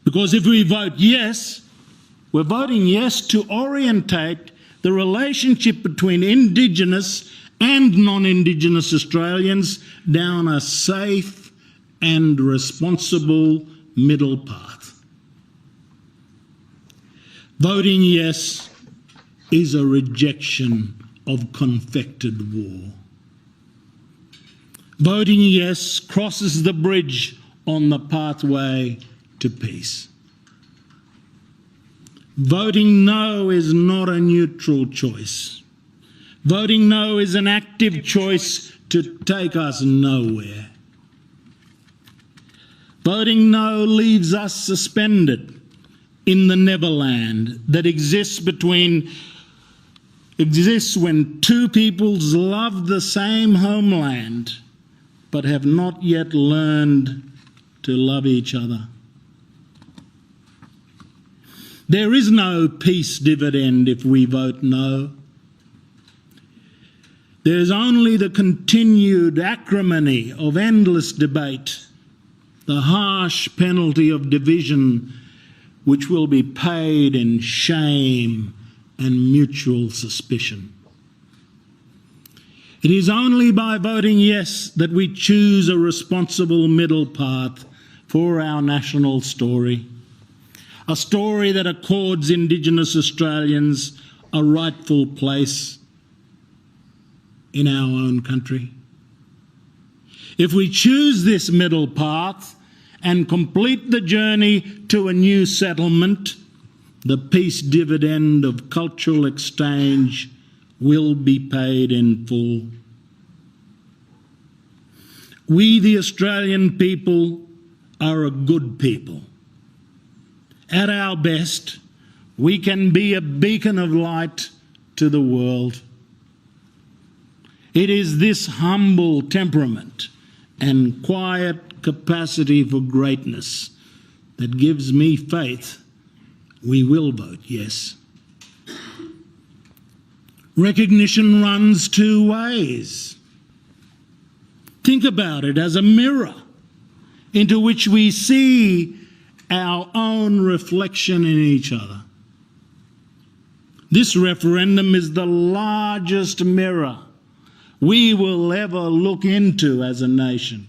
Because if we vote yes, we're voting yes to orientate the relationship between Indigenous and non-Indigenous Australians down a safe and responsible middle path. Voting yes is a rejection of confected war. Voting yes crosses the bridge on the pathway to peace. Voting no is not a neutral choice. Voting no is an active choice to take us nowhere. Voting no leaves us suspended in the neverland that exists when two peoples love the same homeland but have not yet learned to love each other. There is no peace dividend if we vote no. There is only the continued acrimony of endless debate, the harsh penalty of division, which will be paid in shame and mutual suspicion. It is only by voting yes that we choose a responsible middle path for our national story, a story that accords Indigenous Australians a rightful place in our own country. If we choose this middle path and complete the journey to a new settlement, the peace dividend of cultural exchange will be paid in full. We, the Australian people, are a good people. At our best, we can be a beacon of light to the world. It is this humble temperament and quiet capacity for greatness that gives me faith we will vote yes. Recognition runs two ways. Think about it as a mirror into which we see our own reflection in each other. This referendum is the largest mirror we will ever look into as a nation.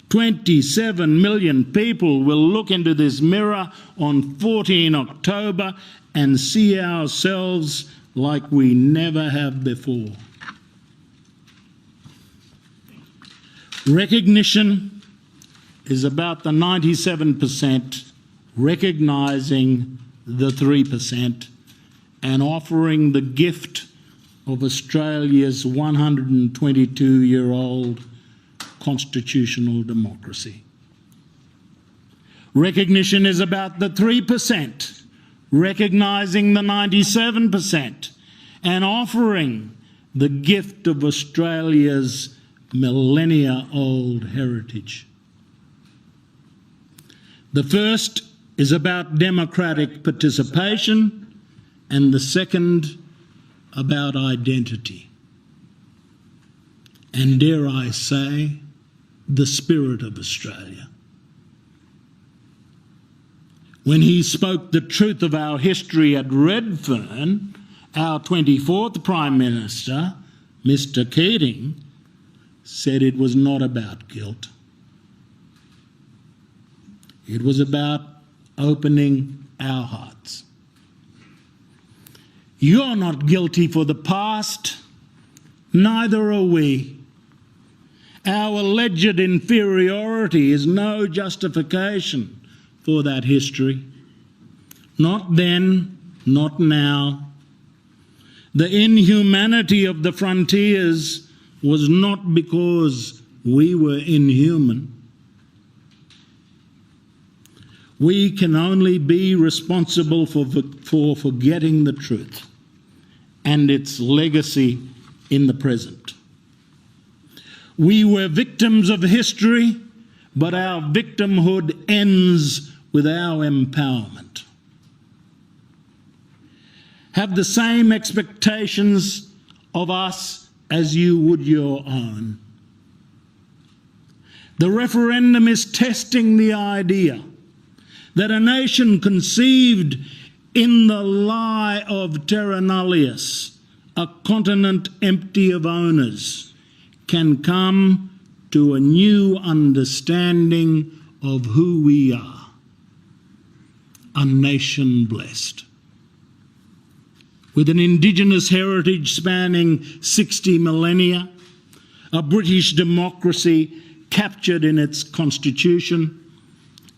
27 million people will look into this mirror on 14 October and see ourselves like we never have before. Recognition is about the 97% recognising the 3% and offering the gift of Australia's 122-year-old constitutional democracy. Recognition is about the 3%, recognising the 97% and offering the gift of Australia's millennia-old heritage. The first is about democratic participation and the second about identity. And dare I say, the spirit of Australia. When he spoke the truth of our history at Redfern, our 24th Prime Minister, Mr. Keating, said it was not about guilt. It was about opening our hearts. You're not guilty for the past, neither are we. Our alleged inferiority is no justification for that history. Not then, not now. The inhumanity of the frontiers was not because we were inhuman. We can only be responsible for forgetting the truth and its legacy in the present. We were victims of history, but our victimhood ends with our empowerment. Have the same expectations of us as you would your own. The referendum is testing the idea that a nation conceived in the lie of terra nullius, a continent empty of owners, can come to a new understanding of who we are, a nation blessed. With an Indigenous heritage spanning 60 millennia, a British democracy captured in its constitution,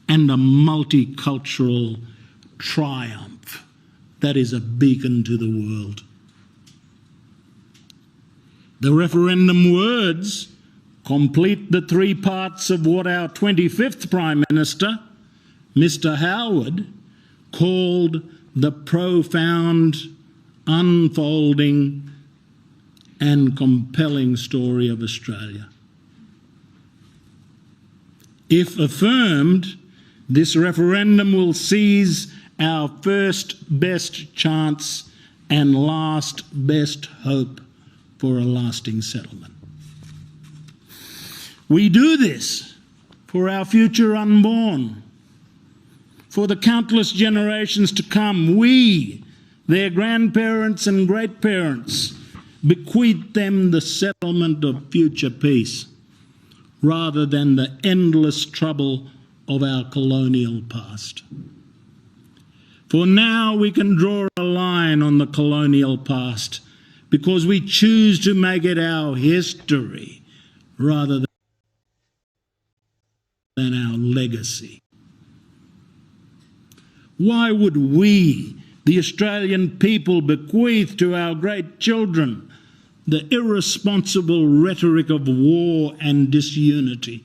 and a multicultural triumph that is a beacon to the world. The referendum words complete the three parts of what our 25th Prime Minister, Mr. Howard, called the profound, unfolding and compelling story of Australia. If affirmed, this referendum will seize our first best chance and last best hope for a lasting settlement. We do this for our future unborn, for the countless generations to come. We, their grandparents and great-parents, bequeath them the settlement of future peace, rather than the endless trouble of our colonial past. For now we can draw a line on the colonial past because we choose to make it our history rather than our legacy. Why would we, the Australian people, bequeath to our great children the irresponsible rhetoric of war and disunity,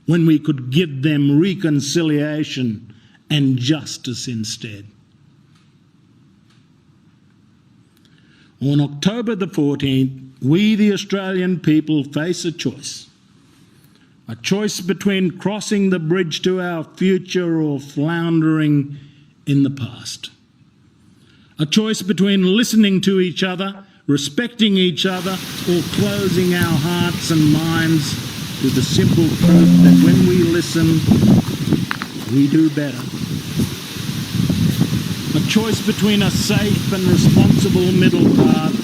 when we could give them reconciliation and justice instead? On October the 14th, we, the Australian people, face a choice between crossing the bridge to our future or floundering in the past. A choice between listening to each other, respecting each other, or closing our hearts and minds to the simple truth that when we listen, we do better. A choice between a safe and responsible middle path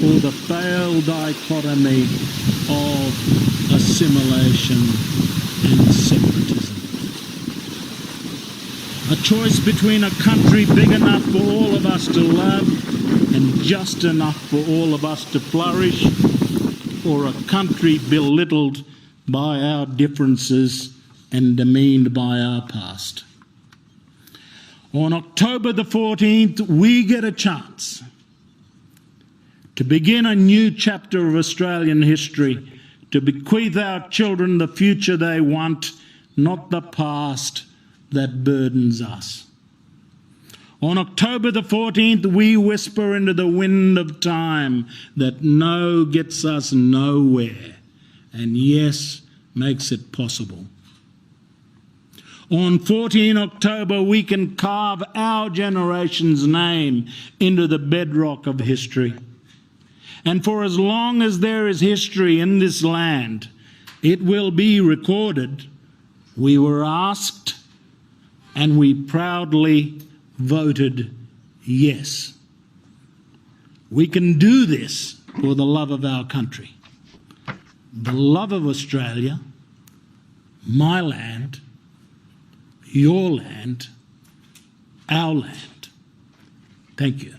or the failed dichotomy of assimilation and separatism. A choice between a country big enough for all of us to love and just enough for all of us to flourish, or a country belittled by our differences and demeaned by our past. On October the 14th, we get a chance to begin a new chapter of Australian history, to bequeath our children the future they want, not the past that burdens us. On October the 14th, we whisper into the wind of time that no gets us nowhere, and yes makes it possible. On 14 October, we can carve our generation's name into the bedrock of history. And for as long as there is history in this land, it will be recorded. We were asked, and we proudly voted yes. We can do this for the love of our country, the love of Australia, my land, your land, our land. Thank you.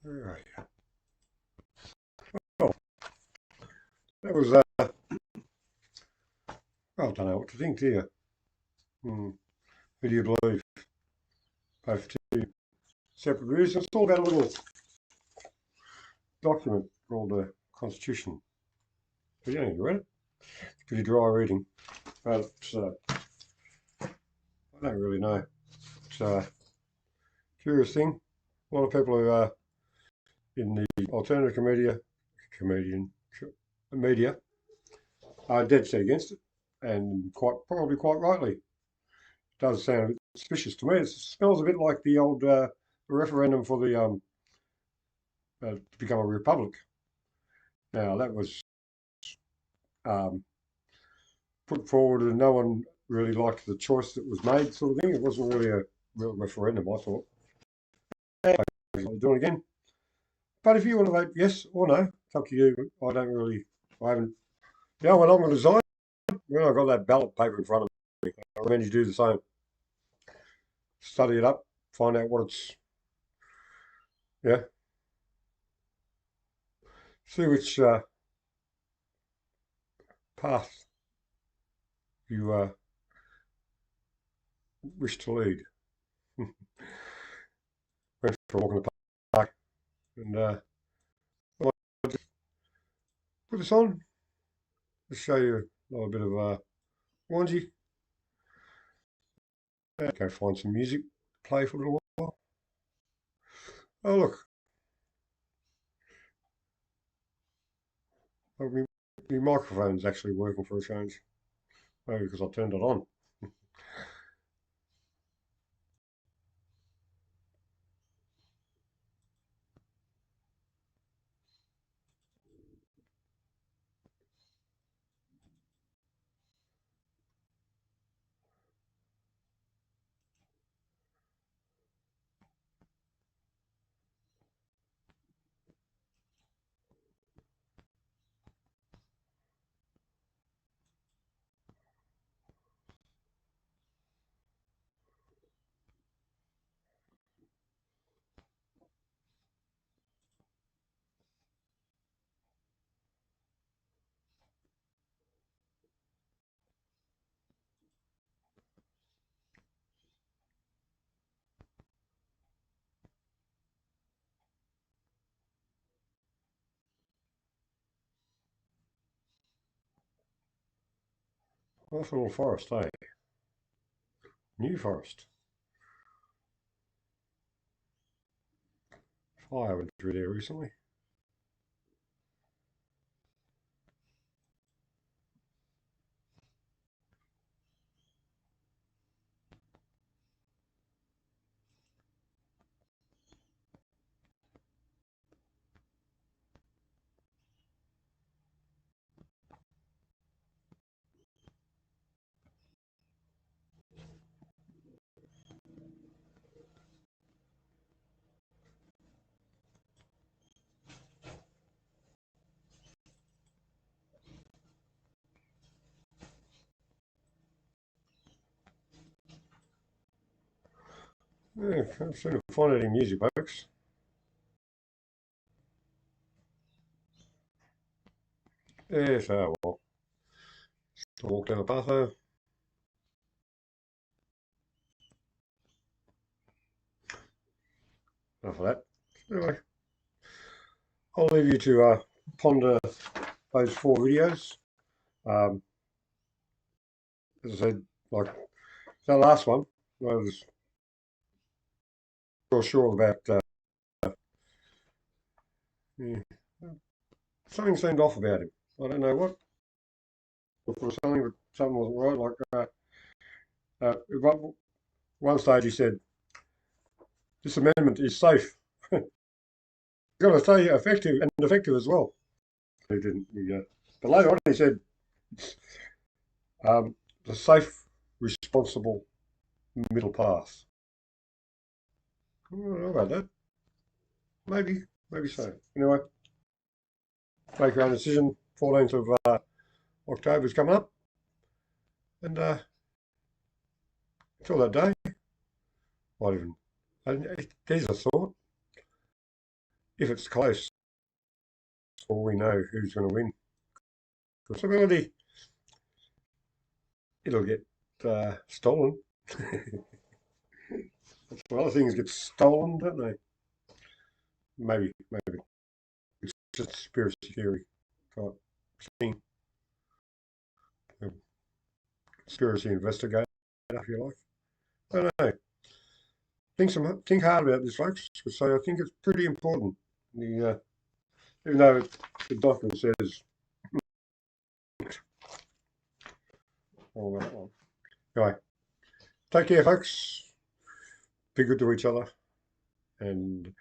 Right. Well, that was, I don't know what to think here. Who do you believe? Both two separate views. It's all about a little document called the Constitution. But yeah, you read it? It's pretty dry reading. But I don't really know. It's a curious thing. A lot of people who are in the alternative media are dead set against it, and probably quite rightly. It does sound a bit suspicious to me. It smells a bit like the old referendum for the to become a republic. Now that was put forward, and no one really liked the choice that was made, sort of thing. It wasn't really a real referendum, I thought. I'll do it again. But if you want to vote yes or no, it's up to you. I haven't. Yeah, when I'm going to resign, when I've got that ballot paper in front of me, I recommend you do the same. Study it up, find out what it's, yeah. See which path you wish to lead. Went for a walk in the park, and I just put this on to show you a little bit of Wanji. Go find some music, play for a little while. Oh look, my microphone's actually working for a change. Maybe because I turned it on. Nice little forest, eh? New forest. Fire went through there recently. Yeah, can't seem to find any music, folks. Yes, well. Still walk down the path though. Enough of that. Anyway, I'll leave you to ponder those 4 videos. As I said, like that last one, I was real sure about. Yeah, something seemed off about him. I don't know what. If it was something, but something wasn't right. Like at one stage, he said, "This amendment is safe." Got to stay effective and effective as well. He didn't. But later on, he said, "The safe, responsible middle path." I don't know about that. Maybe so. Anyway, make your own decision. 14th of October is coming up, and until that day, might even. Here's a thought: if it's close, all we know who's going to win. Possibility it'll get stolen. Other things get stolen, don't they? Maybe just a conspiracy theory type thing. A conspiracy investigator, if you like. I don't know. Think hard about this, folks. So I think it's pretty important. Even though the document says, anyway, take care, folks. Be good to each other, and